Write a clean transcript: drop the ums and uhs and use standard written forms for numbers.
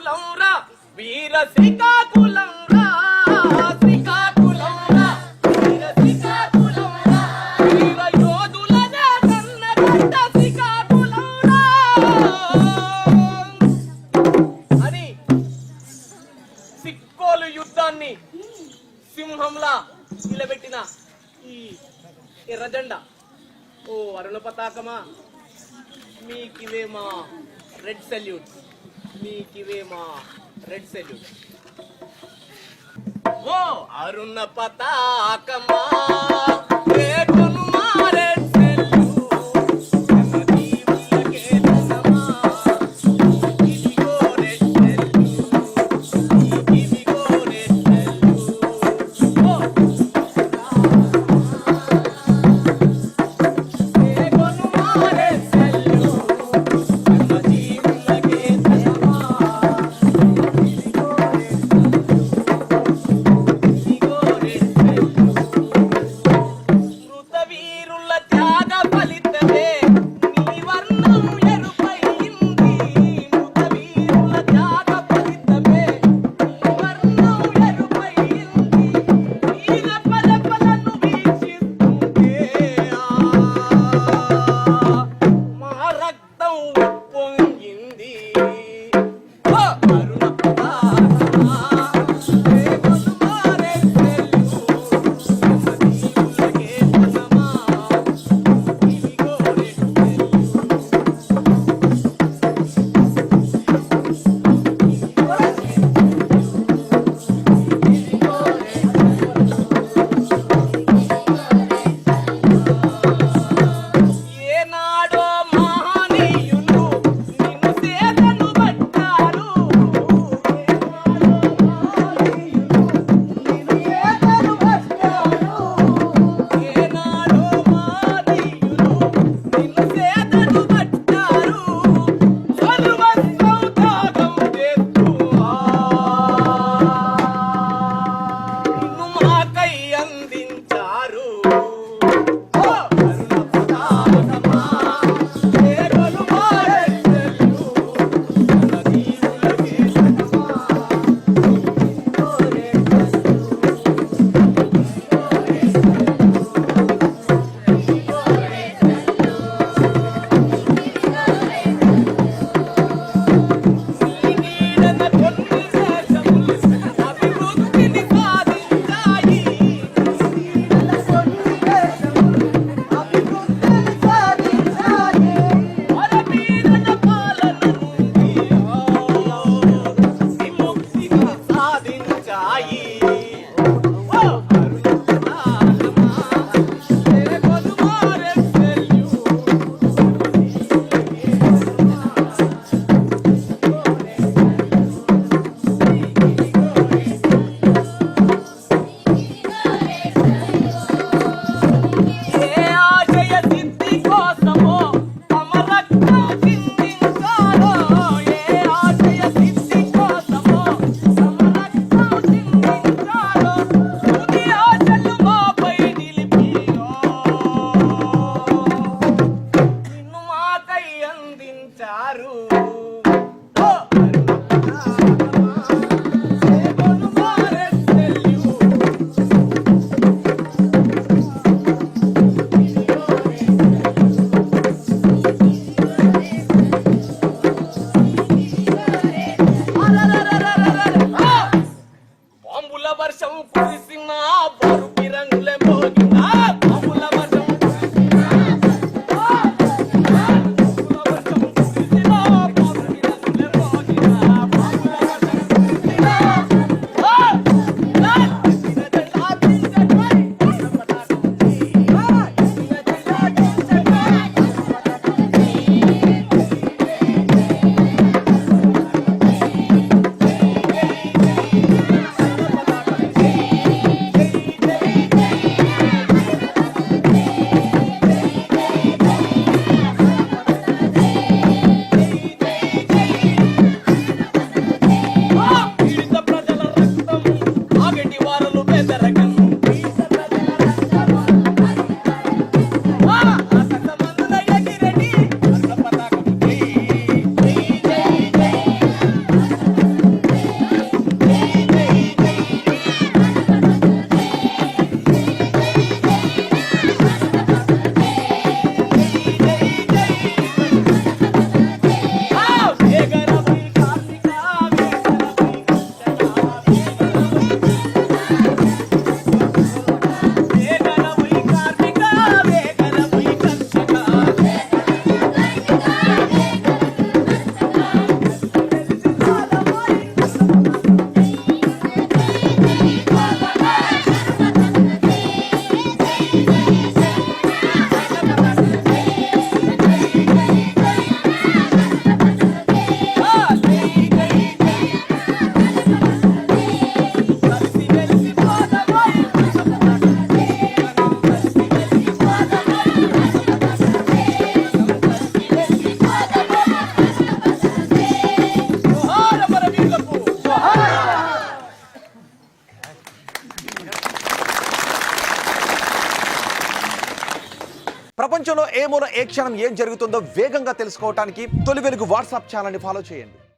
శ్రీకాకుళం రా వీర శ్రీకాకుళం రా శ్రీకాకుళం రా వీర శ్రీకాకుళం రా వీర యోధులనే కన్నగడ్డ శ్రీకాకుళం రా అని సిక్కోలు యుద్ధాన్ని సింహంలా నిలబెట్టిన ఈ ఎర్రజెండా ఓ అరుణ పతాకమా మీకివే మా రెడ్ సెల్యూట్ మీకివే మా రెడ్ సెల్యూట్ ఓ అరుణ పతాకమా రేగును మా రెడ్ సెల్యూట్ జనజీవులకే నమః ఇదిగో రెడ్ సెల్యూట్ ఇదిగో రెడ్ సెల్యూట్ ఓ రేగును మా రెడ్ సెల్యూట్ జనజీవులకే నమః ఇదిగో రెడ్ సెల్యూట్ మృత వీరుల త్యాగ ఫలితమే నీ వర్ణం ఎరుపైంది మృత వీరుల త్యాగ ఫలితమే నీ వర్ణం ఎరుపైంది వీర పదపలను వీక్షిస్తుంటే మా రక్తం ఉప్పొంగింది ఓ అరుణ పతాకమా రేగును మా రెడ్ సెల్యూట్ జనజీవులకే నమః ఇదిగో రెడ్ ఏనాడో మహనీయులు నిన్ను సేదను పట్టారు ఏనాడో మహనీయులు నిన్ను సేదను పట్టారు సర్వస్వం త్యాగం చేస్తూ నిన్ను మాకై అందించారు ఓ అరుణ పతాకమా రేగును మా రెడ్ సెల్యూట్ జనజీవులకే నీడన కొన్ని దేశములు అభివృద్ధిని సాధించాయి వరవీరన పాలన నుండి విముక్తిని సాధించాయి ఓ అరుణ పతాకమా రేగును మా రెడ్ సెల్యూట్ ఏ ఆశయ సిద్ధి కోసమో తమ రక్తం చిందించారో ఏ ఆశయ సిద్ధి కోసమో తమ రక్తం చిందించారో తుది ఆశలు మాపై నిలిపి నిన్ను మాకై అందించారు ఓ అరుణ పతాకమా రేగును మా రెడ్ సెల్యూట్ బాంబుల వర్షం కురిసిన బారు పిరంగులే మోగిన బాంబుల వర్షం కురిసిన బాంబుల వర్షం కురిసిన బారు పిరంగులే మోగిన బాంబుల వర్షం ప్రపంచంలో ఏ మూల ఏ క్షణం ఏం జరుగుతుందో వేగంగా తెలుసుకోవడానికి తొలి వెలుగు వాట్సాప్ ఛానల్ని ఫాలో చేయండి.